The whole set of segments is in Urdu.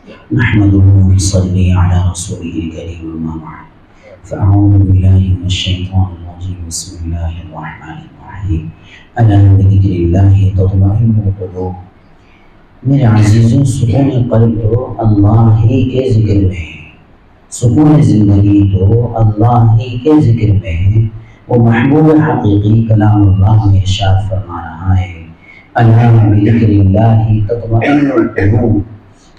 نحمده ونصلي على رسوله الكريم أما بعد فأعوذ بالله من الشيطان الرجيم بسم الله الرحمن الرحيم ألا بذكر الله تطمئن القلوب۔ میرے عزیزوں، سکون قلب تو اللہ ہی کے ذکر میں ہے، سکون زندگی تو اللہ ہی کے ذکر میں ہے۔ وہ محبوب حقیقی کلام اللہ میں ارشاد فرما رہا ہے الا بذکر اللہ تطمئن القلوب،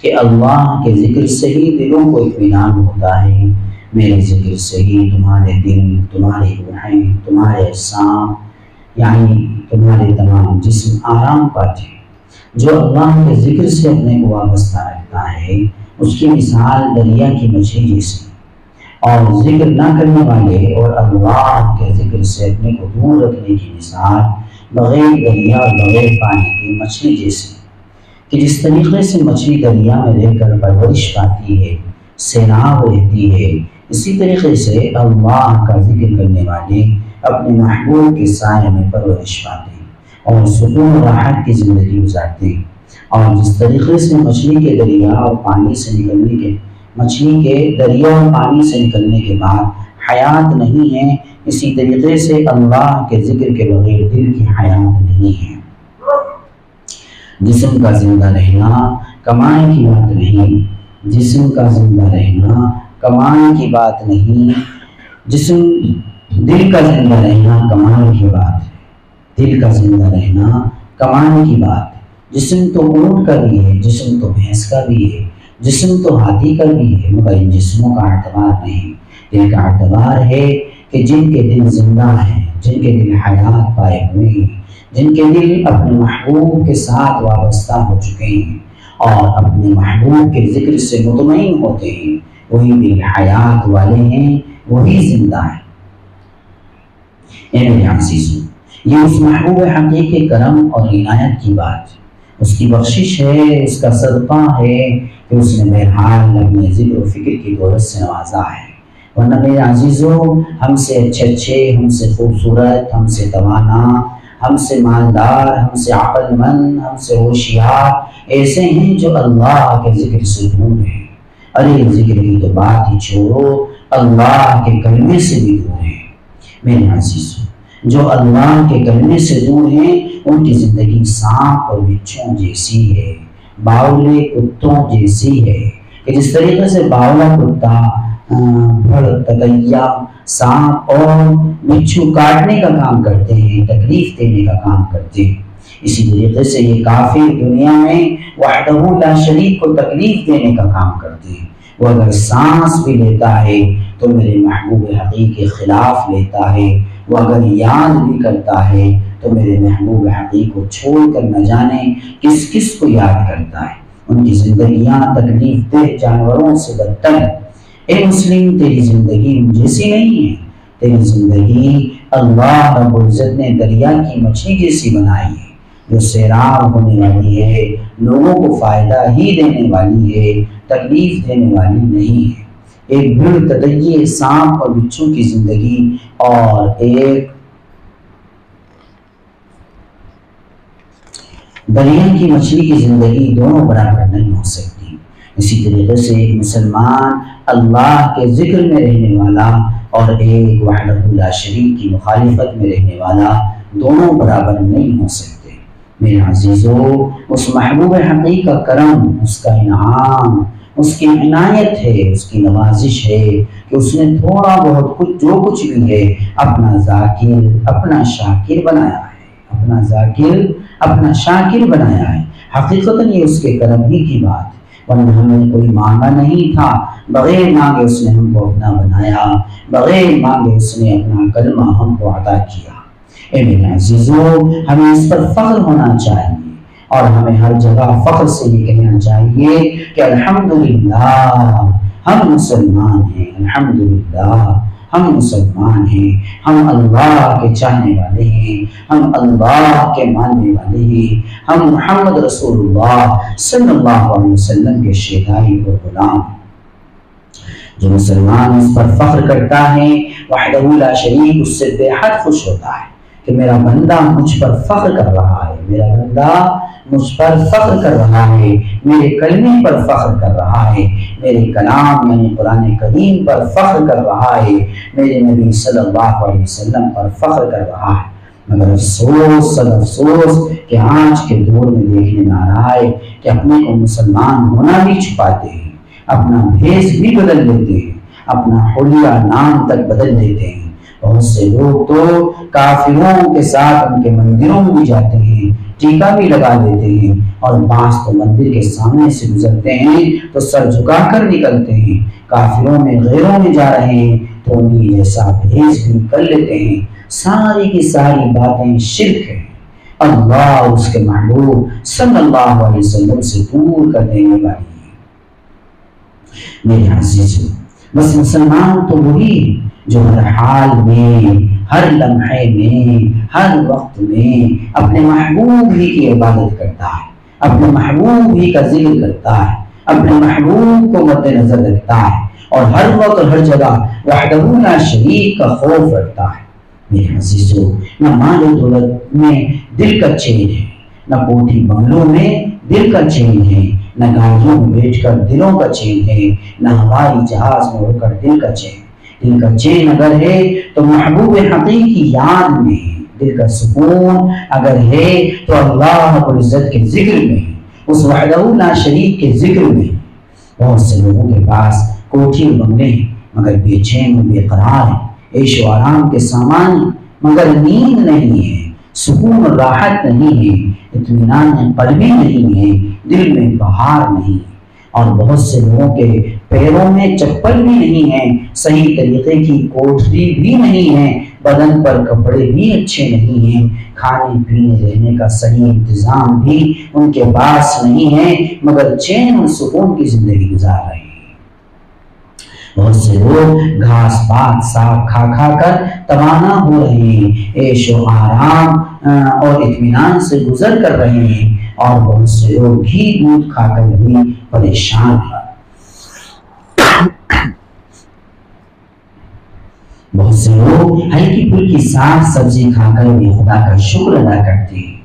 کہ اللہ کے ذکر سے ہی دلوں کو اطمینان ہوتا ہے۔ میرے ذکر سے ہی تمہارے دل، تمہاری روحیں، تمہارے اجسام یعنی تمہارے تمام جسم آرام پاتے ہیں۔ جو اللہ کے ذکر سے اپنے کو وابستہ رکھتا ہے اس کی مثال دریا کی مچھلی جیسی، اور ذکر نہ کرنے والے اور اللہ کے ذکر سے اپنے کو دور رکھنے کی مثال بغیر دریا اور بغیر پانی کی مچھلی جیسی، کہ جس طریقے سے مچھلی دریا میں رہ کر پرورش پاتی ہے، سیراب رہتی ہے، اسی طریقے سے اللہ کا ذکر کرنے والے اپنے محبوب کے سائے میں پرورش پاتے ہیں اور سکون و راحت کی زندگی گزارتے ہیں۔ اور جس طریقے سے مچھلی کے دریا اور پانی سے نکلنے کے بعد حیات نہیں ہے، اسی طریقے سے اللہ کے ذکر کے بغیر دل کی حیات نہیں ہے۔ جسم کا زندہ رہنا کمانے کی بات نہیں، جسم کا زندہ رہنا کمانے کی بات نہیں، دل کا زندہ رہنا کمانے کی بات ہے، دل کا زندہ رہنا کمانے کی بات ہے۔ جسم تو اونٹ کا بھی ہے، جسم تو بھینس کا بھی ہے، جسم تو ہاتھی کا بھی ہے، مگر ان جسموں کا اعتبار نہیں۔ دل کا اعتبار ہے کہ جن کے دل زندہ ہیں، جن کے دل حیات پائے ہوئے ہیں، جن کے دل اپنے محبوب کے ساتھ وابستہ ہو چکے ہیں اور اپنے محبوب کے ذکر سے مطمئن ہوتے ہیں، وہی دل حیات والے ہیں، وہی زندہ ہیں۔ اے میرے عزیزوں، یہ اس محبوب حقیقی کرم اور عنایت کی بات ہے، اس کی بخشش ہے، اس کا صدقہ ہے کہ اس نے بہرحال اپنے ذکر و فکر کی دولت سے نوازا ہے۔ ورنہ میرے عزیزوں، ہم سے اچھے، ہم سے خوبصورت، ہم سے توانا، ہم سے مالدار، ہم سے عقل مند، ہم سے ہوشیار ایسے ہیں جو اللہ کے ذکر سے دور ہیں۔ ارے ذکر کی تو بات ہی چھوڑو، اللہ کے کلمے سے بھی دور ہیں۔ میرے عزیزوں، جو اللہ کے کلمے سے دور ہیں ان کی زندگی سانپ اور بچھوں جیسی ہے، باولے کتوں جیسی ہے، کہ جس طریقے سے باولا کتا، تتیا، سانپ اور بچھو کاٹنے کا کام کرتے ہیں، تکلیف دینے کا کام کرتے ہیں، اسی طریقے سے یہ کافر دنیا میں وحدہ لا شریک کو تکلیف دینے کا کام کرتے ہیں۔ وہ اگر سانس بھی لیتا ہے تو میرے محبوب حقیقی کے خلاف لیتا ہے، وہ اگر یاد بھی کرتا ہے تو میرے محبوب حقیقی کو چھوڑ کر نہ جانے کس کس کو یاد کرتا ہے۔ ان کی زندگیاں تکلیف دہ جانوروں سے بدتر ہیں۔ اے مسلم، تیری زندگی جیسی نہیں ہے، تیری زندگی اللہ رب العزت نے دریا کی مچھلی جیسی بنائی ہے، جو سیراب ہونے والی ہے، لوگوں کو فائدہ ہی دینے والی ہے، تکلیف دینے والی نہیں ہے۔ ایک بھیڑ تتیے، سانپ اور بچھو کی زندگی اور ایک دریا کی مچھلی کی زندگی دونوں برابر نہیں ہو سکتی۔ اسی طریقے سے ایک مسلمان اللہ کے ذکر میں رہنے والا اور ایک وحدہ لا شریک کی مخالفت میں رہنے والا دونوں برابر نہیں ہو سکتے۔ میرے عزیزوں، اس محبوب حقیقی کا کرم، اس کا انعام، اس کی عنایت ہے، اس کی نوازش ہے کہ اس نے تھوڑا بہت کچھ جو کچھ بھی ہے اپنا ذاکر، اپنا شاکر بنایا ہے، اپنا ذاکر، اپنا شاکر بنایا ہے۔ حقیقتاً یہ اس کے کرم ہی کی بات ہے، ورنہ ہمیں کوئی مانگا نہیں تھا، بغیر مانگے اس نے ہم کو اپنا بنایا، بغیر مانگے اس نے اپنا کلمہ ہم کو عطا کیا۔ اے میرے عزیزوں، ہمیں اس پر فخر ہونا چاہیے اور ہمیں ہر جگہ فخر سے یہ کہنا چاہیے کہ الحمدللہ ہم مسلمان ہیں، الحمدللہ ہم مسلمان ہیں، ہم اللہ کے چاہنے والے ہیں، ہم اللہ کے ماننے والے ہیں، ہم محمد رسول اللہ صلی اللہ علیہ وسلم کے شیدائی اور غلام۔ جو مسلمان اس پر فخر کرتا ہے، وحدہ لا شریک، اس سے بے حد خوش ہوتا ہے کہ میرا بندہ مجھ پر فخر کر رہا ہے، میرا بندہ مجھ پر فخر کر رہا ہے، میرے کلمے پر فخر کر رہا ہے، میرے کلام یعنی قرآن کریم پر فخر کر رہا ہے، میرے نبی صلی اللہ علیہ وسلم پر فخر کر رہا ہے۔ مگر افسوس سب افسوس کہ آج کے دور میں دیکھنے میں آ رہا ہے کہ اپنے کو مسلمان ہونا بھی چھپاتے ہیں، اپنا بھیس بھی بدل لیتے ہیں، اپنا حلیہ نام تک بدل دیتے ہیں۔ بہت سے لوگ تو کافروں کے ساتھ ان کے مندروں میں بھی جاتے ہیں، ٹیکا بھی لگا دیتے ہیں، اور بعض تو مندر کے سامنے سے گزرتے ہیں تو سر جھکا کر نکلتے ہیں، کافروں میں غیروں میں جا رہے ہیں تو انہیں جیسا بھیس بھی کر لیتے ہیں۔ ساری کی ساری باتیں شرک ہیں، اللہ اس کے محبوب صلی اللہ علیہ وسلم سے دور کر دینے والی ہے۔ میرے عزیزو، بس مسلمان تو وہی جو ہر حال میں، ہر لمحے میں، ہر وقت میں اپنے محبوب ہی کی عبادت کرتا ہے، اپنے محبوب ہی کا ذکر کرتا ہے، اپنے محبوب کو مد نظر رکھتا ہے، اور ہر وقت ہر جگہ وحدہ لا شریک کا خوف رکھتا ہے۔ میرے عزیزو، نہ مال و دولت میں دل کا چین ہے، نہ کوٹھی بنگلوں میں دل کا چین ہے، نہ گاڑیوں میں بیٹھ کر دلوں کا چین ہے، نہ ہوائی جہاز میں اڑ کر دل کا چین۔ دل کا چین اگر ہے تو محبوب حقیقی یاد میں ہے، دل کا سکون اگر ہے تو اللہ رب العزت کے ذکر میں، اس وحدہ لا شریک کے ذکر میں۔ بہت سے لوگوں کے پاس کوٹھی بنگلے ہیں مگر بے چین و بے قرار ہیں، عیش و آرام کے سامان مگر نیند نہیں ہے، سکون و راحت نہیں ہے، اطمینان قلبی نہیں ہے، دل میں بہار نہیں، اور بہت سے لوگوں کے پیروں میں چپل بھی نہیں ہے، صحیح طریقے کی کوٹھی بھی نہیں ہے، بدن پر کپڑے بھی اچھے نہیں ہیں، کھانے پینے رہنے کا صحیح انتظام بھی ان کے پاس نہیں ہے، مگر چین و سکون کی زندگی گزار رہے ہیں۔ بہت سے لوگ گھاس پات ساگ کھا کھا کر توانا ہو رہے ہیں، عیش و آرام اور اطمینان سے گزر کر رہے ہیں، اور بہت سے لوگ گھی دودھ کھا کر بھی پریشان ہیں۔ بہت سے لوگ ہلکی پھلکی ساگ سبزی کھا کر بھی خدا کا شکر ادا کرتے ہیں،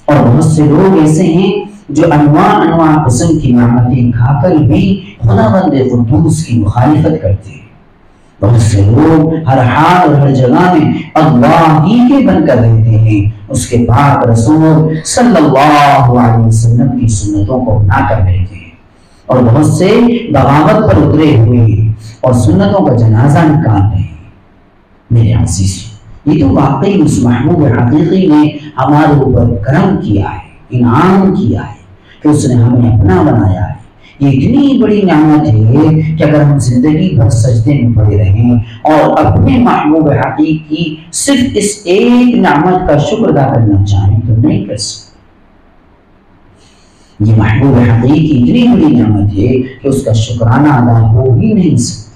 اور بہت سے لوگ ایسے ہیں جو انواع قسم کی نعمتیں کھا کر بھی خداوند قدوس کی مخالفت کرتے ہیں۔ بہت سے لوگ ہر حال اور ہر جگہ میں اللہ ہی کے بن کر رہتے ہیں، اس کے پاک رسول صلی اللہ علیہ وسلم کی سنتوں کو اپنا کر رہتے ہیں، اور بہت سے بغاوت پر اترے ہوئے ہیں اور سنتوں کا جنازہ نکال رہے ہیں۔ میرے عزیز، یہ تو واقعی اس محبوب حقیقی نے ہمارے اوپر کرم کیا ہے، انعام کیا ہے کہ اس نے ہمیں اپنا بنایا ہے۔ یہ اتنی بڑی نعمت ہے کہ اگر ہم زندگی بھر سجدے میں پڑے رہیں اور اپنے محبوب حقیقی صرف اس ایک نعمت کا شکر ادا کرنا چاہیں تو نہیں کر سکتے۔ یہ محبوب حقیقی اتنی بڑی نعمت ہے کہ اس کا شکرانہ ادا ہو ہی نہیں سکتا۔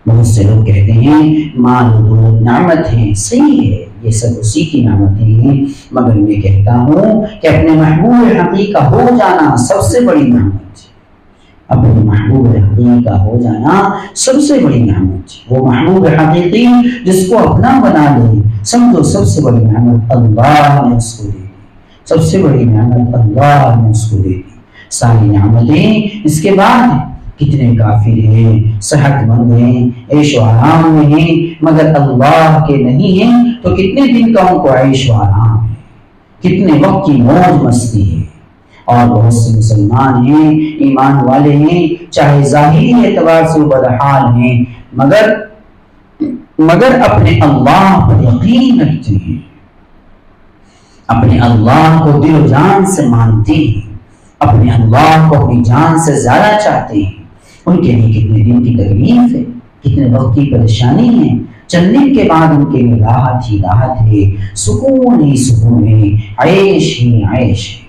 بہت سے لوگ کہتے ہیں مال و دولت نعمت ہیں، صحیح ہے، یہ سب اسی کی نعمتیں ہیں، مگر میں کہتا ہوں کہ اپنے محبوب حقیقی کا ہو جانا سب سے بڑی نعمت ہے۔ اپنے محبوب حقیقی کا ہو جانا سب سے بڑی نعمت ہے۔ وہ محبوب حقیقی جس کو اپنا بنا لے، سمجھو سب سے بڑی نعمت اللہ نے اس کو دے دی، سب سے بڑی نعمت اللہ نے اس کو دے دی۔ ساری نعمتیں اس کے بعد ہیں، کتنے کافر ہیں، صحت مند ہیں، عیش و آرام میں ہیں، مگر اللہ کے نہیں ہیں تو کتنے دن کا ان کو عیش و آرام ہے، کتنے وقت کی موج مستی ہے۔ اور بہت سے مسلمان ہیں، ایمان والے ہیں، چاہے ظاہری اعتبار سے بدحال ہیں، مگر اپنے اللہ پر یقین رکھتے ہیں، اپنے اللہ کو دل و جان سے مانتے ہیں، اپنے اللہ کو اپنی جان سے زیادہ چاہتے ہیں۔ ان کے لیے کتنے دن کی تکلیف ہے، کتنے وقت کی پریشانی ہے، چند دن کے بعد ان کے لیے راحت ہی راحت ہے، سکون ہی سکون ہے، عیش ہی عیش ہے۔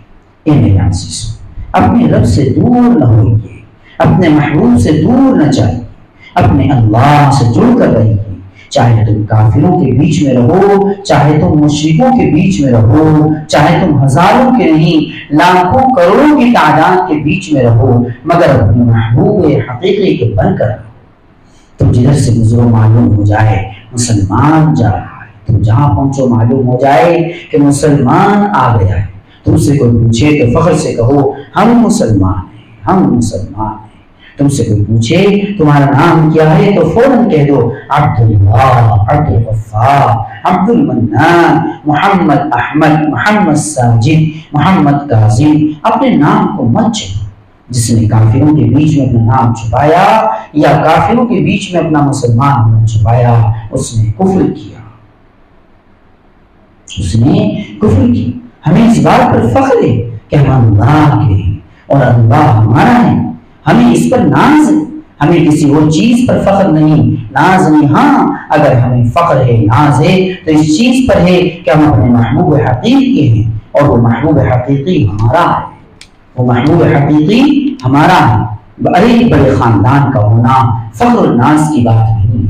اے میرے عزیزو، اپنے رب سے دور نہ ہوئیے، اپنے محبوب سے دور نہ جائیے، اپنے اللہ سے جڑ کر رہیے، چاہے تم کافروں کے بیچ میں رہو، چاہے تم مشرکوں کے بیچ میں رہو، چاہے تم ہزاروں کے نہیں لاکھوں کروڑوں کی تعداد کے بیچ میں رہو، مگر اپنے محبوب حقیقی کے بن کر رہو۔ تم جدھر سے گزرو معلوم ہو جائے مسلمان جا رہا ہے، تم جہاں پہنچو معلوم ہو جائے کہ مسلمان آ گیا ہے، تم سے کوئی پوچھے تو فخر سے کہو ہم مسلمان ہیں، ہم مسلمان ہیں۔ تم سے کوئی پوچھے تمہارا نام کیا ہے تو فوراً کہہ دو عبداللہ، عبد الغفار، عبد المنان، محمد احمد، محمد ساجد، محمد کاظم۔ اپنے نام کو مت چھپاؤ۔ جس نے کافروں کے بیچ میں اپنا نام چھپایا یا کافروں کے بیچ میں اپنا مسلمان ہونا چھپایا، اس نے کفر کیا، اس نے کفر کی۔ ہمیں اس بات پر فخر ہے کہ ہم اللہ کے ہیں اور اللہ ہمارا ہے، ہمیں اس پر ناز ہے، ہمیں کسی اور چیز پر فخر نہیں، ناز نہیں۔ ہاں اگر ہمیں فخر ہے، ناز ہے تو اس چیز پر ہے کہ ہم اپنے محبوب حقیقی ہیں اور وہ محبوب حقیقی ہمارا ہے، وہ محبوب حقیقی ہمارا ہے۔ بڑے خاندان کا ہونا فخر اور ناز کی بات نہیں ہے،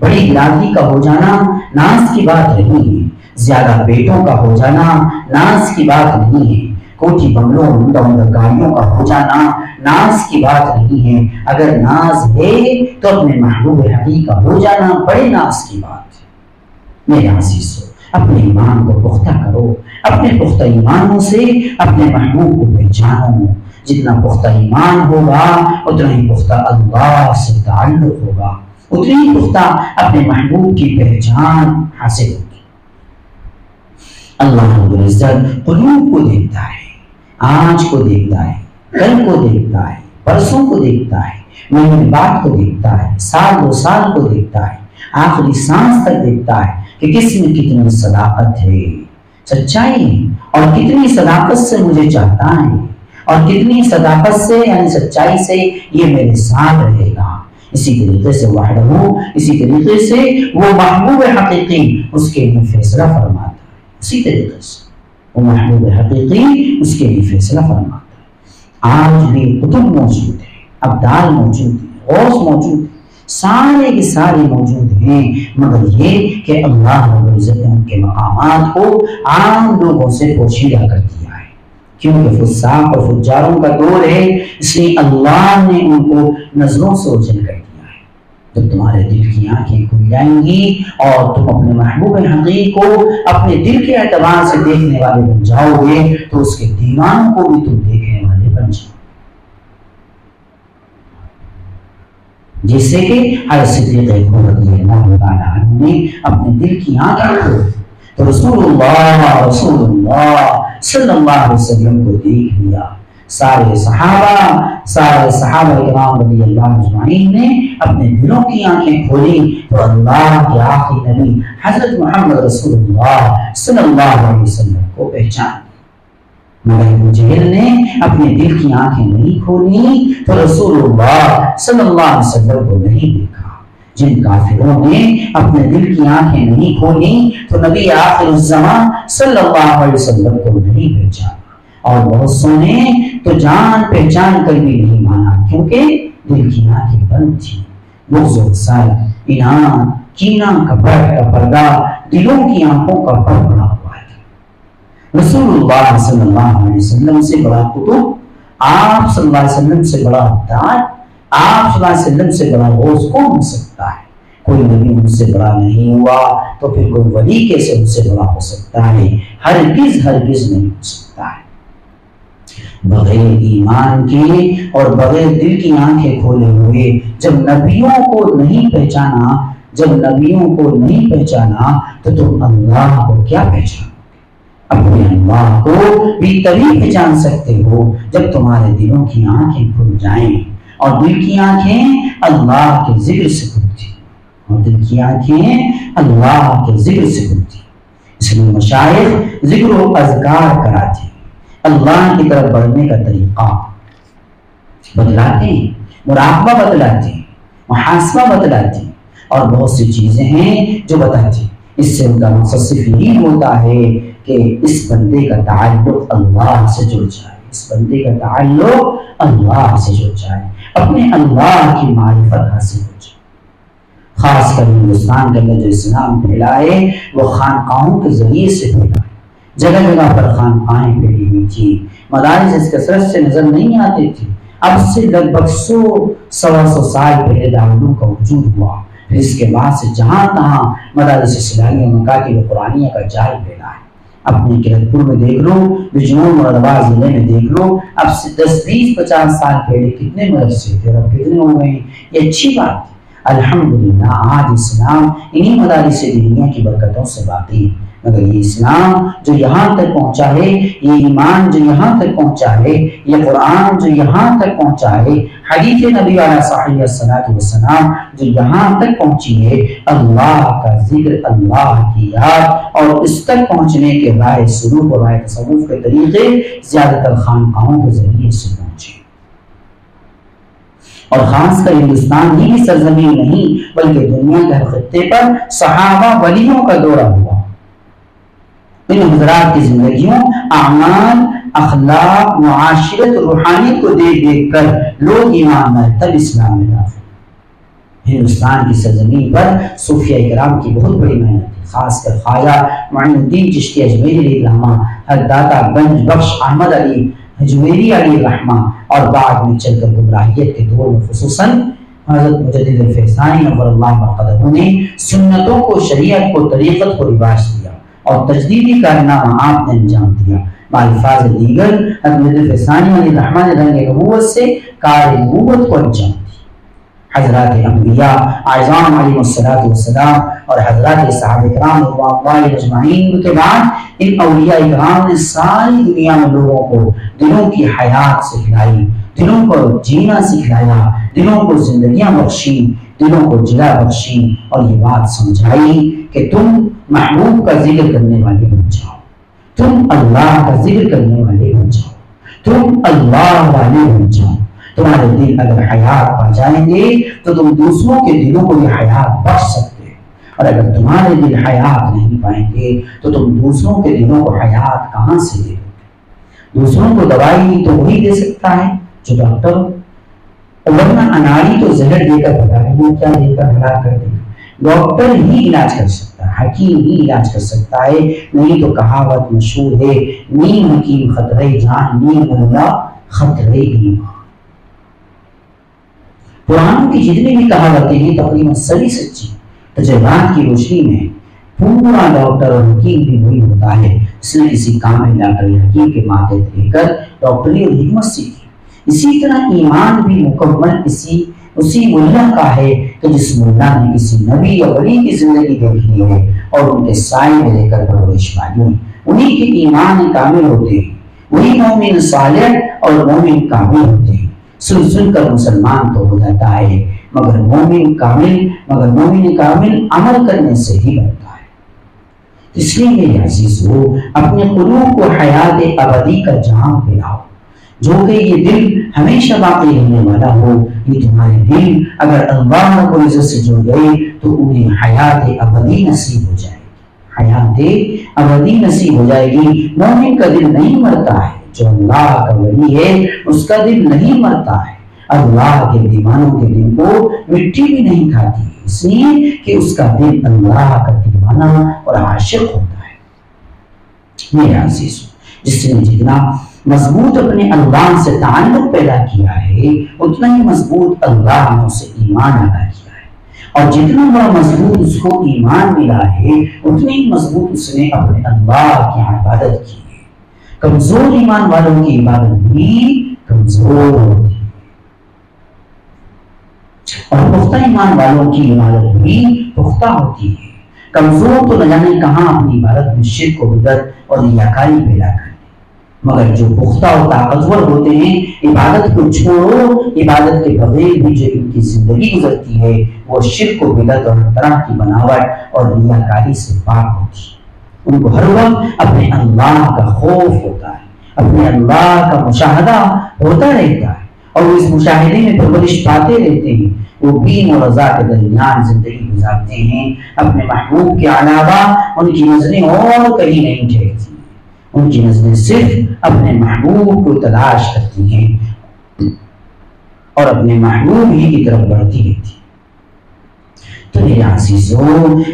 بڑی برادری کا ہو جانا ناز کی بات نہیں ہے، زیادہ بیٹوں کا ہو جانا ناز کی بات نہیں ہے، کوٹھی بنگلوں عمدہ گاڑیوں کا ہو جانا ناز کی بات نہیں ہے۔ اگر ناز ہے تو اپنے محبوب حقیقی کا ہو جانا بڑے ناز کی بات ہے۔ میرے عزیزو، اپنے ایمان کو پختہ کرو، اپنے پختہ ایمانوں سے اپنے محبوب کو پہچانو۔ جتنا پختہ ایمان ہوگا اتنا ہی پختہ اللہ سے تعلق ہوگا، اتنی ہی پختہ اپنے محبوب کی پہچان حاصل ہوگی۔ اللہ رب العزت قلوب کو دیکھتا ہے، آج کو دیکھتا ہے، کل کو دیکھتا ہے، پرسوں کو دیکھتا ہے، مہینے بعد کو دیکھتا ہے، سال دو سال کو دیکھتا ہے، آخری سانس تک دیکھتا ہے کہ کس میں کتنی صداقت ہے، سچائی ہے، اور کتنی صداقت سے مجھے چاہتا ہے، اور کتنی صداقت سے یعنی سچائی سے یہ میرے ساتھ رہے گا۔ اسی طریقے سے وحدہ، اسی طریقے سے وہ محبوب حقیقی اس کے لیے فیصلہ فرماتا ہے، اسی طریقے سے وہ محبوب حقیقی اس کے لیے فیصلہ فرماتا ہے۔ آج بھی قطب موجود ہے، ابدال موجود ہے، غوث موجود ہے، سارے کے سارے موجود ہیں، مگر یہ کہ اللہ رب العزت نے ان کے مقامات کو عام لوگوں سے پوشیدہ کر دیا ہے، کیونکہ فساق اور فجاروں کا دور ہے، اس لیے اللہ نے ان کو نظروں سے اوجھل کر دیا ہے۔ جب تمہارے دل کی آنکھیں کھل جائیں گی اور تم اپنے محبوب حقیقی کو اپنے دل کے اعتبار سے دیکھنے والے بن جاؤ گے تو اس کے دیوانوں کو بھی تم دیکھنے والے بن جاؤ، جیسے کہ حضرت صدیق اکبر رضی اللہ تعالی عنہ نے اپنے دل کی آنکھیں کھولی تو رسول اللہ صلی اللہ علیہ وسلم کو دیکھ لیا۔ سارے صحابہ کرام رضی اللہ اجمعین نے اپنے دلوں کی آنکھیں کھولی تو اللہ کے آخری نبی حضرت محمد رسول اللہ صلی اللہ علیہ وسلم کو پہچان، مگر ابو جہل نے اپنے دل کی آنکھیں نہیں کھولی تو رسول اللہ صلی اللہ علیہ وسلم کو نہیں دیکھا۔ جن کافروں نے اپنے دل کی آنکھیں نہیں کھولی تو نبی آخر الزمان صلی اللہ علیہ وسلم کو نہیں پہچانا، اور بہت سوں نے تو جان پہچان کر بھی نہیں مانا، کیونکہ دل کی آنکھیں بند تھی۔ بغض و حسد، اناد، کینہ کا پردہ دلوں کی آنکھوں کا بڑا ہوا ہے۔ رسول اللہ صلی اللہ علیہ وسلم سے بڑا قطب، آپ صلی اللہ علیہ وسلم سے بڑا ابدال، آپ صلی اللہ علیہ وسلم سے بڑا غوث کون ہو سکتا ہے؟ کوئی نبی ان سے بڑا نہیں ہوا تو پھر کوئی ولی کیسے ان سے بڑا ہو سکتا ہے؟ ہرگز نہیں ہو سکتا ہے۔ بغیر ایمان کے اور بغیر دل کی آنکھیں کھولے ہوئے جب نبیوں کو نہیں پہچانا تو تم اللہ کو کیا پہچانو؟ اپنے اللہ کو بھی تبھی پہچان سکتے ہو جب تمہارے دلوں کی آنکھیں کھل جائیں، اور دل کی آنکھیں اللہ کے ذکر سے کھلتی، اور دل کی آنکھیں اللہ کے ذکر سے کھلتی۔ اس لیے مشائخ ذکر و اذکار کراتے ہیں، اللہ کی طرف بڑھنے کا طریقہ بتلاتے ہیں، مراقبہ بتلاتے ہیں، محاسبہ بتلاتے ہیں، اور بہت سی چیزیں ہیں جو بتاتے ہیں۔ اس سے ان کا مقصد صرف یہ ہوتا ہے کہ اس بندے کا تعلق اللہ سے جڑ جائے، اس بندے کا تعلق اللہ سے جڑ جائے، اپنے اللہ کی معرفت حاصل ہو جائے۔ خاص کر ہندوستان کے اندر جو اسلام پھیلا ہے وہ خانقاہوں کے ذریعے سے پھیلا ہے، جگہ جگہ پر خانقاہیں پھیلی ہوئی تھی، مدارس اس کثرت سے نظر نہیں آتے تھے۔ اب سے لگ بھگ 100-125 سال پہلے دارالعلوم کا وجود ہوا، پھر اس کے بعد سے جہاں تہاں مدارس اسلامیہ مکاتب قرآنیہ کا جال پھیلا ہے۔ اپنے کرتپور میں دیکھ لو، بجنور مرادآباد ضلع میں دیکھ لو، اب 10-20-50 سال پہلے کتنے مدرسے تھے، اب کتنے ہو گئے. یہ اچھی بات ہے. الحمدللہ آج اسلام انہی مدارس دینیہ کی برکتوں سے باقی ہے. مگر یہ اسلام جو یہاں تک پہنچا ہے، یہ ایمان جو یہاں تک پہنچا ہے، یہ قرآن جو یہاں تک پہنچا ہے، حدیث نبی علیہ صحیح الصلاۃ والسلام جو یہاں تک پہنچی ہے، اللہ کا ذکر، اللہ کی یاد، اور اس تک پہنچنے کے رائے سلوک اور رائے تصوف کے طریقے زیادہ تر خانقاہوں کے ذریعے سے پہنچے. اور خاص کر ہندوستان ہی کی سرزمین نہیں بلکہ دنیا کے ہر خطے پر صحابہ ولیوں کا دورہ ہوا. ان حضرات کی زندگیوں، اعمال، اخلاق، معاشرت، روحانیت کو دیکھ دیکھ کر لوگ ایمان لائے، تب اسلام میں داخل. ہندوستان کی سرزمین پر صوفیہ کرام کی بہت بڑی محنت ہے. خاص کر خواجہ معین الدین چشتی اجمیری علیہ الرحمہ، حضرت گنج بخش احمد علی حجویری علیہ الرحمہ، اور بعد میں چل کر گمراہیت کے دور میں خصوصاً حضرت مجدد الفیضانی نور اللہ مرقدہ نے سنتوں کو، شریعت کو، طریقت کو رواج دیا اور تجدیدی کارنامہ آپ نے انجام دیا. بالفاظ دیگر حضرت مجدد الفیضانی علیہ الرحمہ نے رنگ نبوت سے کار نبوت کو انجام دیا. حضرات انبیاء اعظام علیہ الصلوۃ والسلام اور حضرات صحابہ کرام رضوان اللہ اجمعین کے بعد ان اولیاء کرام نے ساری دنیا میں لوگوں کو دلوں کی حیات سکھلائی، دلوں کو جینا سکھلایا، دلوں کو زندگیاں بخشی، دلوں کو جلا بخشی، اور یہ بات سمجھائی کہ تم محبوب کا ذکر کرنے والے بن جاؤ، تم اللہ کا ذکر کرنے والے بن جاؤ، تم اللہ والے بن جاؤ. تمہارے دل اگر حیات پا جائیں گے تو تم دوسروں کے دلوں کو یہ حیات بخش سکتے ہیں، اور اگر تمہارے دل حیات نہیں پائیں گے تو تم دوسروں کے دلوں کو حیات کہاں سے دے گے؟ دوسروں کو دوائی تو وہی دے سکتا ہے جو ڈاکٹر ہو، ورنہ اناڑی تو زہر دے کر بتا رہے ہیں، کیا دے کر ہلاک کر دے گا. ڈاکٹر ہی علاج کر سکتا ہے، حکیم ہی علاج کر سکتا ہے. نہیں تو کہاوت مشہور ہے، نیم حکیم خطرے جان، نیم ملا خطرے ایمان. قرآن کی جتنی بھی کہاوتیں ہیں تقریباً سبھی سچی. تجربات کی روشنی میں پورا ڈاکٹر اور حکیم بھی وہی ہوتا ہے اس نے کسی کامل ڈاکٹر یا حکیم کے ماتحت لے کر ڈاکٹری اور حکمت سیکھی. اسی طرح ایمان بھی مکمل اسی ملا کا ہے کہ جس ملا نے کسی نبی یا ولی کی زندگی دیکھ لی ہے اور ان کے سائے میں لے کر پرورش پائی ہے. انہی کے ایمان کامل ہوتے ہیں، وہی مومن صالح اور مومن کامل ہوتے ہیں. سن سن کر مسلمان تو ہو جاتا ہے، مگر مومن کامل عمل کرنے سے ہی بنتا ہے. اس لیے میرے عزیزو، اپنے قلوب کو حیات ابدی کا جام پلاؤ، جو کہ یہ دل ہمیشہ باقی رہنے والا ہو. یہ تمہارے دل اگر اللہ رب العزت سے جڑ گئے تو انہیں حیات ابدی نصیب ہو جائے گی، حیات ابدی نصیب ہو جائے گی. مومن کا دل نہیں مرتا ہے، جو اللہ کا ولی ہے اس کا دل نہیں مرتا ہے. اللہ کے دیوانوں کے دل کو مٹی بھی نہیں کھاتی، اس لیے کہ اس کا دل اللہ کا دیوانہ اور عاشق ہوتا ہے. میرے عزیزو، جس نے جتنا مضبوط اپنے اللہ سے تعلق پیدا کیا ہے اتنا ہی مضبوط اللہ نے اسے ایمان عطا کیا ہے، اور جتنا بڑا مضبوط اس کو ایمان ملا ہے اتنی ہی مضبوط اس نے اپنے اللہ کی عبادت کی ہے. کمزور ایمان والوں کی عبادت بھی کمزور ہوتی ہے، اور پختہ ایمان والوں کی عبادت بھی پختہ ہوتی ہے. کمزور تو نہ جانے کہاں اپنی عبادت میں شرک و بدعت اور ریاکاری پیدا کرتے، مگر جو پختہ اور طاقتور ہوتے ہیں عبادت کو چھوڑو، عبادت کے بغیر بھی جو ان کی زندگی گزرتی ہے وہ شرک و بدعت اور ہر طرح کی بناوٹ اور ریاکاری سے پاک ہوتی ہے. ان کو ہر وقت اپنے اللہ کا خوف ہوتا ہے، اپنے اللہ کا مشاہدہ ہوتا رہتا ہے، اور وہ اس مشاہدے میں پرورش پاتے رہتے ہیں. وہ دین اور رضا کے درمیان زندگی گزارتے ہیں. اپنے محبوب کے علاوہ ان کی نظریں اور کہیں نہیں ٹھہرتی، ان کی نظریں صرف اپنے محبوب کو تلاش کرتی ہیں اور اپنے محبوب ہی کی طرف بڑھتی رہتی ہیں. تو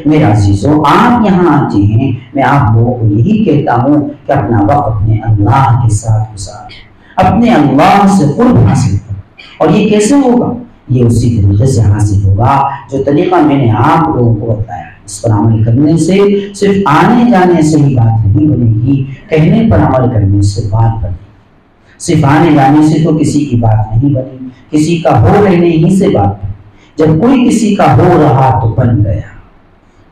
میرے عزیزو آپ یہاں آتے ہیں، میں آپ لوگوں کو یہی کہتا ہوں کہ اپنا وقت اپنے اللہ کے ساتھ گزاریں، اپنے اللہ سے قرب حاصل کریں. اور یہ کیسے ہوگا؟ یہ اسی طریقے سے حاصل ہوگا جو طریقہ میں نے آپ لوگوں کو بتایا. اس پر عمل کرنے سے صرف آنے جانے سے ہی بات نہیں بنے گی، کہنے پر عمل کرنے سے بات بنے گی۔ صرف آنے جانے سے تو کسی کی بات نہیں بنی، کسی کا ہو رہنے ہی سے بات بنی۔ جب کوئی کسی کا ہو رہا تو بن گیا۔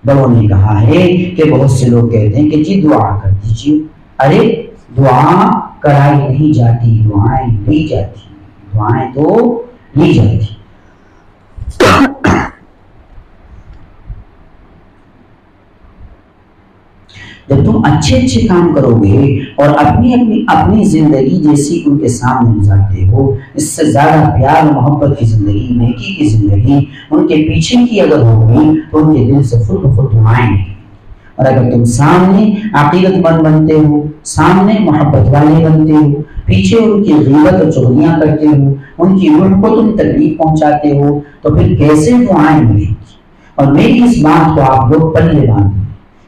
بڑوں نے کہا ہے کہ بہت سے لوگ کہتے ہیں کہ جی دعا کر دیجیے، ارے دعا کرائی نہیں جاتی، دعائیں لی جاتی، دعائیں تو لی جاتی۔ جب تم اچھے اچھے کام کرو گے اور اپنی زندگی جیسی ان کے سامنے گزارتے ہو، اس سے زیادہ پیار محبت کی زندگی، نیکی کی زندگی ان کے پیچھے کی اگر ہوگی تو ان کے دل سے خود بخود دعائیں گے۔ اور اگر تم سامنے عقیدت مند بنتے ہو، سامنے محبت والے بنتے ہو، پیچھے ان کی غیبت اور چغلیاں کرتے ہو، ان کی روح کو تم تکلیف پہنچاتے ہو، تو پھر کیسے دعائیں ملیں گی؟ اور میری اس بات کو آپ لوگ پلے باندھیں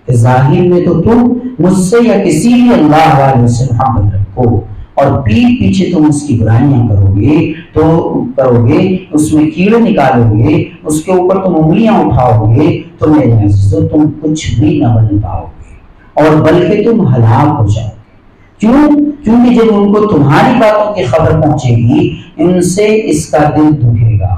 کہ ظاہر میں تو تم مجھ سے یا کسی بھی اللہ والے سے محبت رکھو، اور پیٹ پیچھے تم اس کی برائیاں کرو گے، اس میں کیڑے نکالو گے، اس کے اوپر تم انگلیاں اٹھاؤ گے، تو میرے عزیزو تم کچھ بھی نہ بن پاؤ گے، اور بلکہ تم ہلاک ہو جاؤ گے۔ کیوں؟ کیونکہ جب ان کو تمہاری باتوں کی خبر پہنچے گی، ان سے اس کا دل دکھے گا،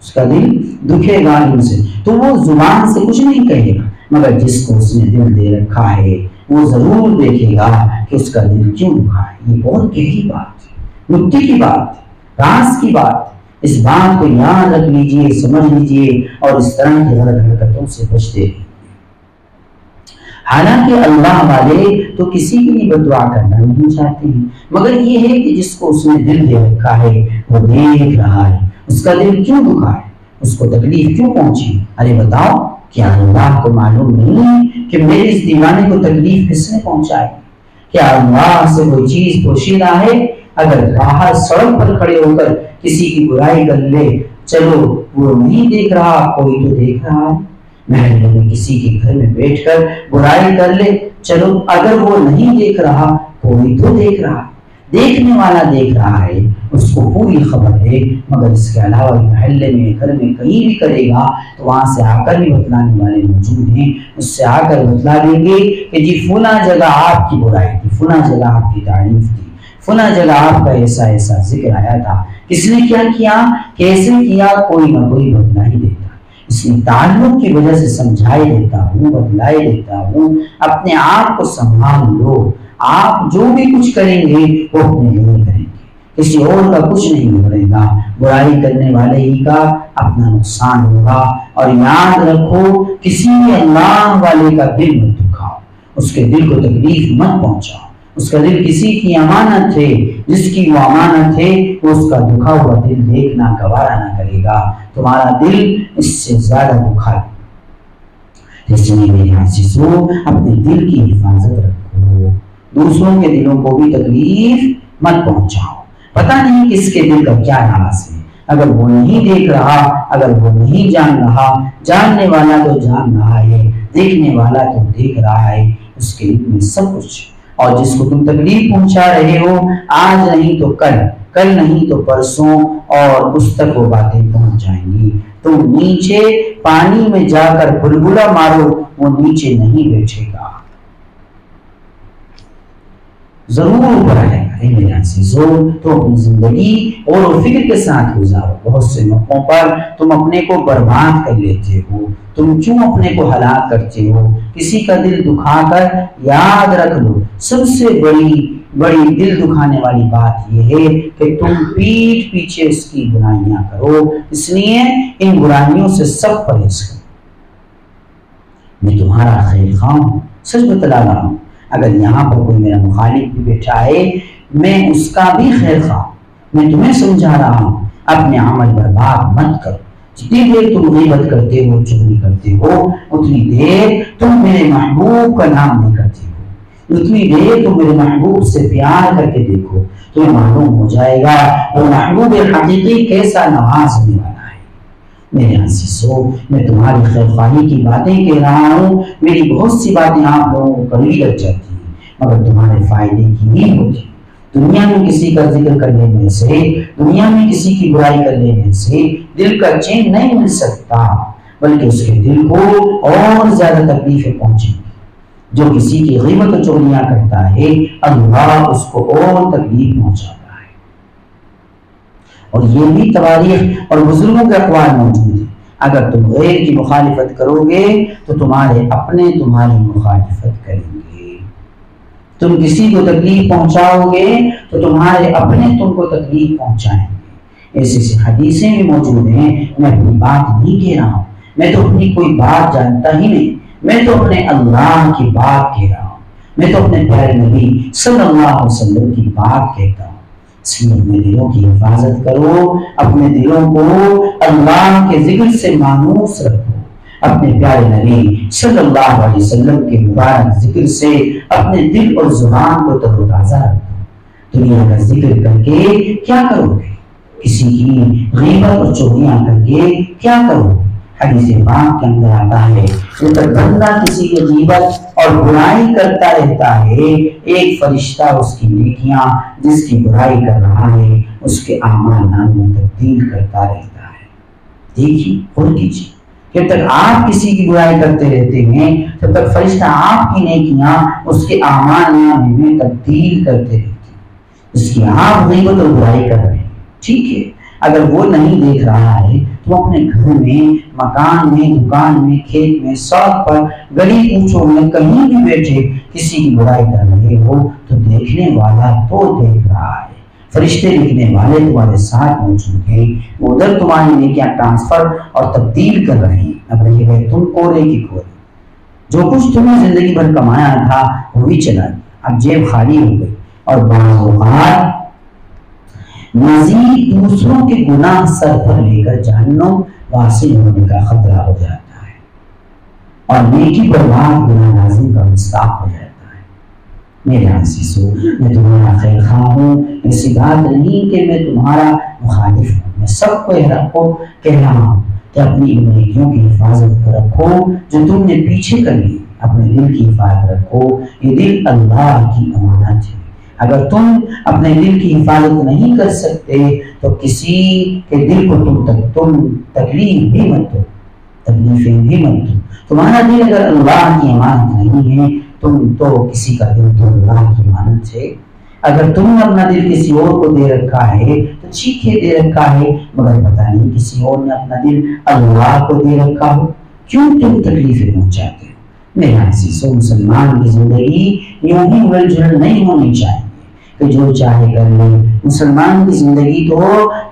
اس کا دل دکھے گا ان سے، تو وہ زبان سے کچھ نہیں کہے گا، مگر جس کو اس نے دل دے رکھا ہے وہ ضرور دیکھے گا کہ اس کا دل کیوں دکھا ہے۔ یہ بہت گہری بات ہے، نکتے کی بات ہے، راز کی بات ہے۔ اس بات کو یاد رکھ لیجئے، سمجھ لیجئے، اور اس طرح کی غلط حرکتوں سے بچتے رہیے۔ حالانکہ اللہ والے تو کسی کی بھی بد دعا کرنا نہیں چاہتے ہیں، مگر یہ ہے کہ جس کو اس نے دل دے رکھا ہے وہ دیکھ رہا ہے، اس کا دل کیوں دکھا ہے، اس کو تکلیف کیوں پہنچی۔ ارے بتاؤ، کیا اللہ کو معلوم نہیں کہ میرے اس دیوانے کو تکلیف کس نے پہنچائی؟ کیا اللہ سے کوئی چیز پوشیدہ ہے؟ اگر باہر سڑک پر کھڑے ہو کر کسی کی برائی کر لے، چلو وہ نہیں دیکھ رہا، کوئی تو دیکھ رہا ہے۔ محلے میں کسی کے گھر میں بیٹھ کر برائی کر لے، چلو اگر وہ نہیں دیکھ رہا، کوئی تو دیکھ رہا ہے۔ دیکھنے والا دیکھ رہا ہے، اس کو پوری خبر ہے، مگر اس کے علاوہ محلے میں، گھر میں کہیں بھی کرے گا تو وہاں سے آ کر بھی بتلانے والے موجود ہیں، اس سے آ کر بتلا دیں گے کہ جی فلاں جگہ آپ کی برائی تھی، فلاں جگہ آپ کی تعریف تھی، فلاں جگہ آپ کا ایسا ایسا ذکر آیا تھا، کس نے کیا کیا، کیسے کیا، کوئی نہ کوئی بتلا ہی دیتا۔ اس لیے تعلق کی وجہ سے سمجھائے دیتا ہوں، بتلائے دیتا ہوں، اپنے آپ کو سنبھال لو۔ آپ جو بھی کچھ کریں گے وہ اپنے لیے کریں گے، کسی اور کا کچھ نہیں بگڑے گا، برائی کرنے والے ہی کا اپنا نقصان ہوگا۔ اور یاد رکھو، کسی بھی اللہ والے کا دل مت دکھاؤ، اس کے دل کو تکلیف مت پہنچاؤ۔ اس کا دل کسی کی امانت ہے، جس کی وہ امانت ہے وہ اس کا دکھا ہوا دل دیکھنا گوارا نہ کرے گا، تمہارا دل اس سے زیادہ دکھا ہے۔ اس لیے میرے عزیزو، اپنے دل کی حفاظت رکھو، دوسروں کے دلوں کو بھی تکلیف مت پہنچاؤ۔ پتہ نہیں کس کے دل کا کیا راز ہے، اگر وہ نہیں دیکھ رہا، اگر وہ نہیں جان رہا، جاننے والا تو جان رہا ہے، دیکھنے والا تو دیکھ رہا ہے، اس کے علم میں سب کچھ۔ اور جس کو تم تکلیف پہنچا رہے ہو، آج نہیں تو کل، کل نہیں تو پرسوں، اور اس تک وہ باتیں پہنچ جائیں گی۔ تم نیچے پانی میں جا کر بلبلا مارو، وہ نیچے نہیں بیٹھے گا، ضرور بڑھائے گا۔ میرے عزیزو، تو اپنی زندگی اور فکر کے ساتھ گزارو۔ بہت سے موقعوں پر تم اپنے کو برباد کر لیتے ہو، تم کیوں اپنے کو ہلاک کرتے ہو؟ کسی کا دل دکھا کر یاد رکھ لو، سب سے بڑی دل دکھانے والی بات یہ ہے کہ تم پیٹ پیچھے اس کی برائیاں کرو۔ اس لیے ان برائیوں سے سب پرہیز کرو۔ میں تمہارا خیر خواہ ہوں، سچ بتلا رہا ہوں۔ اگر یہاں پر کوئی میرا مخالف بھی بیٹھا ہے، میں اس کا بھی خیر خواہ ہوں۔ میں تمہیں سمجھا رہا ہوں، اپنے عمل برباد مت کرو۔ جتنی دیر تم غیبت کرتے ہو، چغلی کرتے ہو، اتنی دیر تم میرے محبوب کا نام نہیں کرتے ہو، اتنی دیر تم میرے محبوب سے پیار کر کے دیکھو، تمہیں معلوم ہو جائے گا وہ محبوب حقیقی کیسا نوازنے والا ہے۔ میرے عزیزو، میں تمہاری خیر خواہی کی باتیں کہہ رہا ہوں، میری بہت سی باتیں آپ لوگوں کو کڑوی لگ جاتی ہیں، مگر تمہارے فائدے کی ہی ہوتی۔ دنیا میں کسی کا ذکر کر لینے سے، دنیا میں کسی کی برائی کر لینے سے دل کا چین نہیں مل سکتا، بلکہ اس کے دل کو اور زیادہ تکلیفیں پہنچیں گی۔ جو کسی کی غیبت و چغلیاں کرتا ہے اللہ اس کو اور تکلیف پہنچاتا ہے۔ اور یہ بھی تواریخ اور بزرگوں کے اقوال موجود ہیں، اگر تم غیر کی مخالفت کرو گے تو تمہارے اپنے تمہاری مخالفت کریں گے۔ تم کسی کو تکلیف پہنچاؤ گے تو تمہارے اپنے تم کو تکلیف پہنچائیں گے۔ ایسی حدیثیں بھی موجود ہیں۔ میں اپنی بات نہیں کہہ رہا ہوں، میں تو اپنی کوئی بات جانتا ہی نہیں، میں تو اپنے اللہ کی بات کہہ رہا ہوں، میں تو اپنے پیارے نبی صلی اللہ علیہ وسلم کی بات کہتا ہوں۔ اس لیے اپنے دلوں کی حفاظت کرو، اپنے دلوں کو اللہ کے ذکر سے مانوس رکھو، اپنے پیارے نبی صلی اللہ علیہ وسلم کے مبارک ذکر سے اپنے دل اور زبان کو تر و تازہ رکھو۔ دنیا کا ذکر کر کے کیا کرو گے؟ کسی کی غیبت اور چغلیاں کر کے کیا کرو گے؟ حدیث پاک کے اندر آتا ہے جب تک بندہ کسی کی غیبت اور برائی کرتا رہتا ہے، ایک فرشتہ اس کی نیکیاں جس کی برائی کر رہا ہے اس کے اعمال نامے میں تبدیل کرتا رہتا ہے۔ دیکھیے، غور کیجیے، جب تک آپ کسی کی برائی کرتے رہتے ہیں تب تک فرشتہ آپ کی نیکیاں اس کے اعمال نامے میں تبدیل کرتے رہتے ہیں۔ اس کی آپ غیبت اور برائی کر رہے ہیں، ٹھیک ہے، اگر وہ نہیں دیکھ رہا ہے تو اپنے گھر میں، مکان میں، دکان میں، کھیت میں، سڑک پر، گلی کوچوں میں، کہیں بھی بیٹھے کسی کی برائی کر رہے ہو تو دیکھنے والا تو دیکھ رہا ہے، فرشتے لکھنے والے تمہارے ساتھ موجود ہیں، وہ ادھر تمہاری نیکیاں ٹرانسفر اور تبدیل کر رہے ہیں۔ اب رہی گئے تم کورے کی کورے، جو کچھ تمہیں زندگی بھر کمایا تھا وہ بھی چلا گیا، اب جیب خالی ہو گئی، اور بعض اوقات مزید دوسروں کے گناہ سر پر لے کر جہنم واصل ہونے کا خطرہ ہو جاتا ہے، اور نیکی پر بات گناہ لازم کا مصداق ہو جاتا ہے۔ میرے عزیزو، میں تمہارا خیر خواہ ہوں، ایسی بات نہیں کہ میں تمہارا مخالف ہوں، میں سب کو کہہ رہا ہوں کہ اپنی نیکیوں کی حفاظت رکھو جو تم نے پیچھے کر لی، اپنے دل کی حفاظت رکھو، یہ دل اللہ کی امانت ہے۔ اگر تم اپنے دل کی حفاظت نہیں کر سکتے تو کسی کے دل کو تم تکلیف بھی مت دو، تکلیفیں بھی مت دو۔ تمہارا دل اگر اللہ کی امانت نہیں ہے، تم تو کسی کا دل تو اللہ کی امانت ہے۔ اگر تم نے اپنا دل کسی اور کو دے رکھا ہے تو ٹھیک ہے، دے رکھا ہے، مگر پتہ نہیں کسی اور نے اپنا دل اللہ کو دے رکھا ہو، کیوں تم تکلیفیں پہنچاتے ہو؟ میرے عزیزو، مسلمان کی زندگی یوں ہی مل جل نہیں ہونی چاہیے کہ جو چاہے کر لے۔ مسلمان کی زندگی تو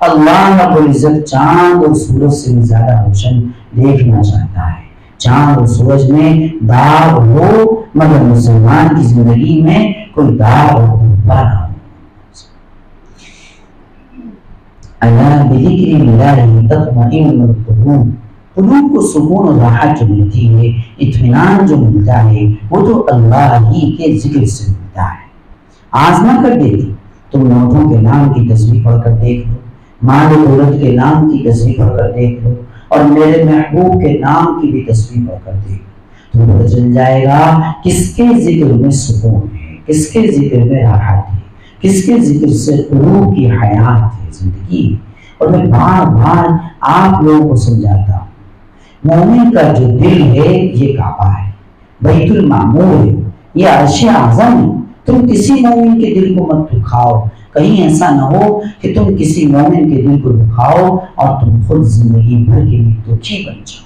اللہ رب العزت چاند اور سورج سے بھی زیادہ روشن دیکھنا چاہتا ہے۔ چاند اور سورج میں داغ ہو مگر مسلمان کی زندگی میں کوئی داغ اور دھبا نہ ہو۔ الا بذکر اللہ تطمئن القلوب، قلوب کو سکون اور راحت جو ملتی ہے، اطمینان جو ملتا ہے، وہ تو اللہ ہی کے ذکر سے ملتا ہے۔ آزما کر دیکھو، تم نوٹوں کے نام کی تصویر پڑھ کر دیکھ لو، مال و دولت کے نام کی تصویر پڑھ کر دیکھ لو، اور میرے محبوب کے نام کی بھی تصویر پڑھ کر دیکھ لو، تمہیں پتہ چل جائے گا کس کے ذکر میں سکون ہے، کس کے ذکر میں راحت ہے، کس کے ذکر سے قلوب کی حیات ہے، زندگی۔ اور میں بار بار آپ لوگوں کو سمجھاتا ہوں، مومن کا جو دل ہے یہ کعبہ ہے، بیت المعمور ہے، یہ عرش اعظم ہے۔ تم کسی مومن کے دل کو مت دکھاؤ، کہیں ایسا نہ ہو کہ تم کسی مومن کے دل کو دکھاؤ اور تم خود زندگی بھر کے لیے دکھی بن جاؤ۔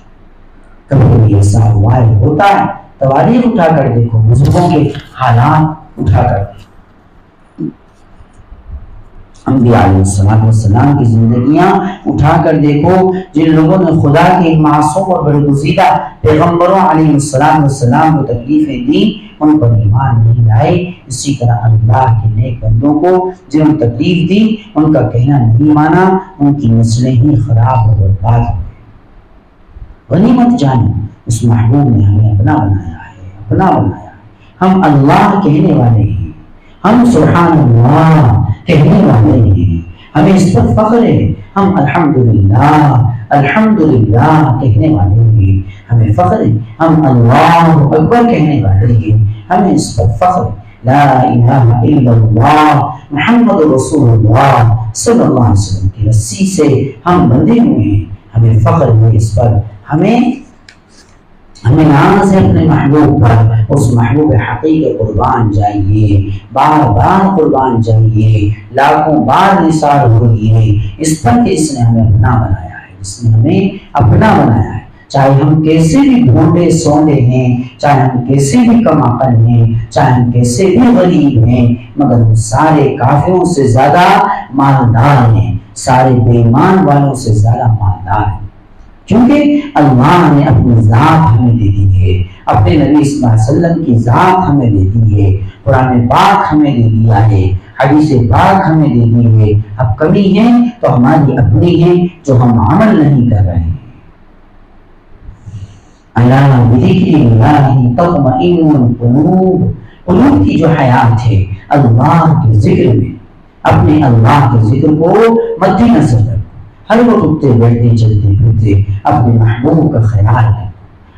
کبھی کبھی ایسا ہوا ہے، ہوتا ہے، تواریخ اٹھا کر دیکھو، بزرگوں کے حالات اٹھا کر دیکھو، انبیاء علیہ السلام کی زندگیاں اٹھا کر دیکھو، جن لوگوں نے خدا کے معصوم اور برگزیدہ پیغمبروں علیہ السلام کو تکلیفیں دی، ان پر ایمان نہیں لائے۔ اسی طرح اللہ کے نیک بندوں کو جنہوں نے تکلیف دی، ان کا کہنا نہیں مانا، ان کی نسلیں ہی خراب اور برباد ہو گئی۔ غنیمت جانو، اس محبوب نے ہمیں اپنا بنایا ہے، اپنا بنایا ہے۔ ہم اللہ کہنے والے ہیں، ہم سبحان اللہ کہنے والے ہیں، ہمیں اس پر فخر ہے، ہم الحمدللہ الحمدللہ کہنے والے ہیں، ہمیں فخر ہے، ہم اللہ اکبر کہنے والے ہیں، ہمیں اس پر فخر ہے، لا الہ الا اللہ محمد رسول اللہ صلی اللہ علیہ وسلم کی رسی سے ہم بندھے ہوئے ہیں، ہمیں فخر ہے اس پر، ہمیں ناز ہے اپنے محبوب پر، اس محبوب حقیقی قربان جائیے، بار بار قربان جائیے، لاکھوں بار نثار ہوئیے اس پر کہ اس نے ہمیں اپنا بنایا ہے، اس نے ہمیں اپنا بنایا ہے۔ چاہے ہم کیسے بھی ڈھونڈے سوندے ہیں، چاہے ہم کیسے بھی کم عقل ہیں، چاہے ہم کیسے بھی غریب ہیں، مگر ہم سارے کافروں سے زیادہ مالدار ہیں، سارے بے ایمان والوں سے زیادہ مالدار ہیں، کیونکہ اللہ نے اپنی ذات ہمیں دے دی ہے، اپنے نبی صلی اللہ علیہ وسلم کی ذات ہمیں دے دی ہے، قرآن پاک ہمیں دے دیا ہے، حدیث پاک ہمیں دے دی ہے۔ اب کمی ہے تو ہماری اپنی ہے جو ہم عمل نہیں کر رہے ہیں۔ اللہ بذکر اللہ تطمئن القلوب، قلوب کی جو حیات ہے اللہ کے ذکر میں، اپنے اللہ کے ذکر کو مد نظر رکھو، ہر وقت اٹھتے بیٹھتے چلتے پھرتے اپنے محبوب کا خیال رکھو،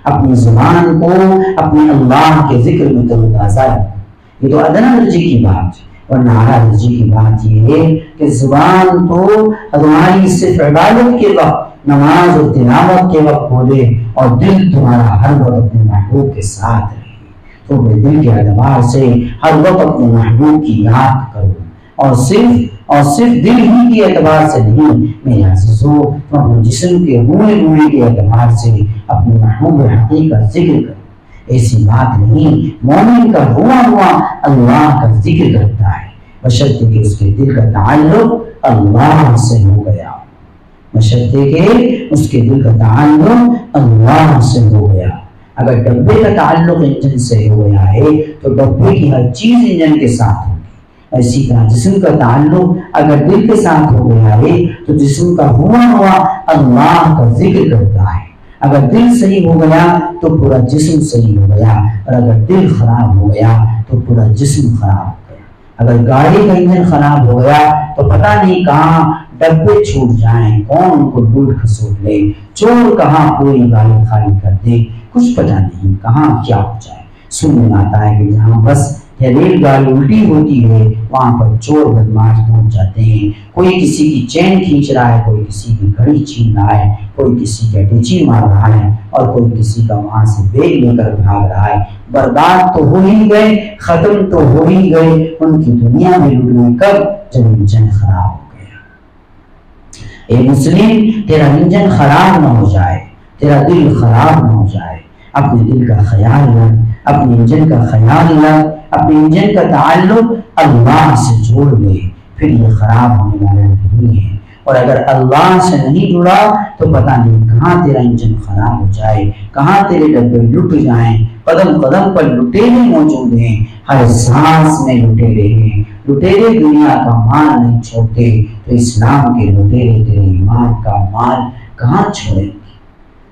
اپنی زبان کو اپنے اللہ کے ذکر میں تر و تازہ رکھو۔ یہ تو ادنا درجے کی بات ہے، ورنہ اعلیٰ درجے کی بات یہ ہے کہ زبان تو تمہاری صرف عبادت کے وقت، نماز اور تلاوت کے وقت بولے، اور دل تمہارا ہر وقت اپنے محبوب کے ساتھ رہے، تو اپنے دل کے اعتبار سے ہر وقت اپنے محبوب کی یاد کرو، اور صرف دل ہی کے اعتبار سے نہیں میرے عزیزو، تم اپنے جسم کے روئے کے اعتبار سے اپنے محبوب حقیقی کا ذکر کرو۔ ایسی بات نہیں، مومن کا ہوا اللہ کا ذکر کرتا ہے، بشرطے کہ اس کے دل کا تعلق اللہ سے ہو گیا، بشرطے کہ اس کے دل کا تعلق اللہ سے ہو گیا۔ اگر ڈبے کا تعلق انجن سے ہو گیا ہے تو ڈبے کی ہر چیز انجن کے ساتھ ہوگی، اسی طرح جسم کا تعلق اگر دل کے ساتھ ہو گیا ہے تو جسم کا ہوا اللہ کا ذکر کرتا ہے۔ اگر دل صحیح ہو گیا تو پورا جسم صحیح ہو گیا، اور اگر دل خراب ہو گیا تو پورا جسم خراب ہو گیا۔ اگر گاڑی کا انجن خراب ہو گیا تو پتہ نہیں کہاں ڈبے چھوٹ جائیں، کون ان کو لوٹ کھسوٹ لے، چور کہاں پوری گاڑی خالی کر دے، کچھ پتہ نہیں کہاں کیا ہو جائے۔ سننے میں آتا ہے کہ جہاں بس یا ریل گاڑی الٹی ہوتی ہے وہاں پر چور بدماش پہنچ جاتے ہیں، کوئی کسی کی چین کھینچ رہا ہے، کوئی کسی کی گھڑی چھین رہا ہے، کوئی کسی کا ڈیچی مار رہا ہے، اور کوئی کسی کا وہاں سے بیگ لے کر بھاگ رہا ہے۔ برباد تو ہو ہی گئے، ختم تو ہو ہی گئے، ان کی دنیا میں لٹنے کب جب انجن خراب ہو گیا۔ اے مسلم، تیرا انجن خراب نہ ہو جائے، تیرا دل خراب نہ ہو جائے، اپنے دل کا خیال رکھ، اپنے انجن کا خیال رکھ، اپنے انجن کا تعلق اللہ سے جوڑ لے، پھر یہ خراب ہونے والا نہیں ہے۔ اور اگر اللہ سے نہیں جڑا تو پتہ نہیں کہاں تیرا انجن خراب ہو جائے، کہاں تیرے ڈبے لٹ جائیں۔ قدم قدم پر لٹیرے موجود ہیں، ہر سانس میں لٹیرے ہیں۔ لٹیرے دنیا کا مال نہیں چھوڑتے تو اسلام کے لٹیرے تیرے ایمان کا مال کہاں چھوڑیں گے؟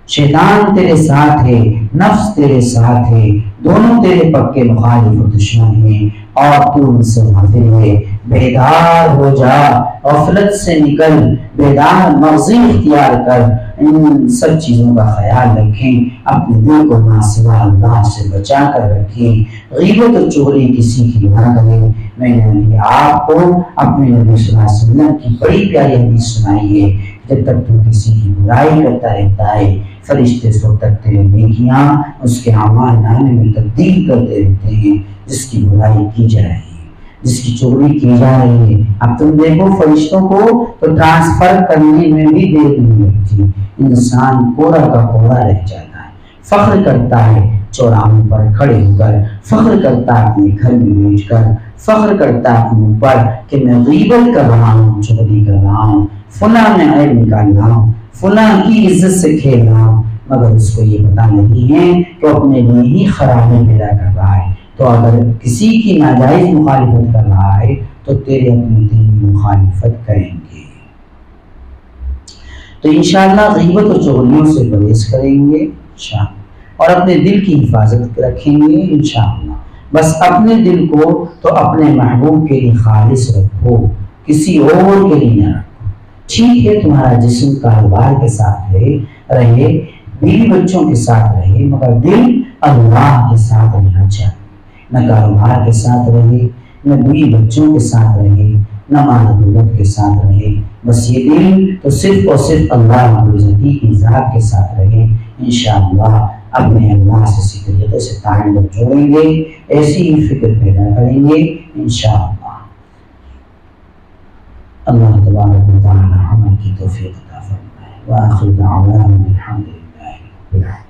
شیطان تیرے ساتھ ہے، نفس تیرے ساتھ ہے، دونوں تیرے پکے مخالف و دشمن ہیں، اور تو ان سے غافل ہے۔ بیدار ہو جا، غفلت سے نکل، بیدار مغزی اختیار کر، ان سب چیزوں کا خیال رکھیں، اپنے دل کو نہ سوا اللہ سے بچا کر رکھیں، غیبت و چغلی کسی کی نہ کریں۔ میں نے آپ کو اپنے نبی صلی اللہ علیہ وسلم کی بڑی پیاری حدیث سنائی ہے، جب تک تو کسی کی برائی کرتا رہتا ہے فرشتے سو تک تیرے نیکیاں اس کے اعمال نامے میں تبدیل کرتے رہتے ہیں۔ جس کی برائی کی جا رہی ہے، جس کی چغلی کی جا رہی ہے، اب تم دیکھو فرشتوں کو تو ٹرانسفر کرنے میں بھی دیر نہیں لگتی، انسان کوڑا کا کوڑا رہ جاتا ہے، فخر کرتا ہے چوراہوں پر کھڑے ہو کر، فخر کرتا ہے اپنے گھر میں بیٹھ کر، فخر کرتا ہے اپنے اوپر کہ میں غیبت کر رہا ہوں، چغلی کر رہا ہوں، فلاں میں عیب نکال رہا ہوں، فلاں کی عزت سے کھیل رہا ہوں، مگر اس کو یہ پتہ نہیں ہے کہ اپنے لیے ہی خرابی پیدا کر رہا ہے۔ تو اگر کسی کی ناجائز مخالفت کر رہا ہے تو تیرے اپنے دل کی مخالفت کریں گے۔ تو انشاءاللہ غیبت و چغلیوں سے پرہیز کریں گے انشاءاللہ، اور اپنے دل کی حفاظت رکھیں گے انشاءاللہ۔ بس اپنے دل کو تو اپنے محبوب کے لیے خالص رکھو، کسی اور کے لیے نہ رکھو۔ ٹھیک ہے تمہارا جسم کاروبار کے ساتھ رہے، بیوی بچوں کے ساتھ رہے، مگر دل اللہ کے ساتھ رہنا چاہیے۔ نہ کاروبار کے ساتھ رہے، نہ بیوی بچوں کے ساتھ رہے، نہ مال دولت کے ساتھ رہے، بس یہ دل تو صرف اور صرف اللہ رب العزت کی ذات کے ساتھ رہے۔ انشاءاللہ اپنے اللہ سے اسی طریقے سے تعلق جوڑیں گے، ایسی ہی فکر پیدا کریں گے انشاءاللہ۔ اللہ تبارک و تعالی عمل کی توفیق عطا فرمائے۔ وآخر دعوانا الحمد للہ رب العالمین۔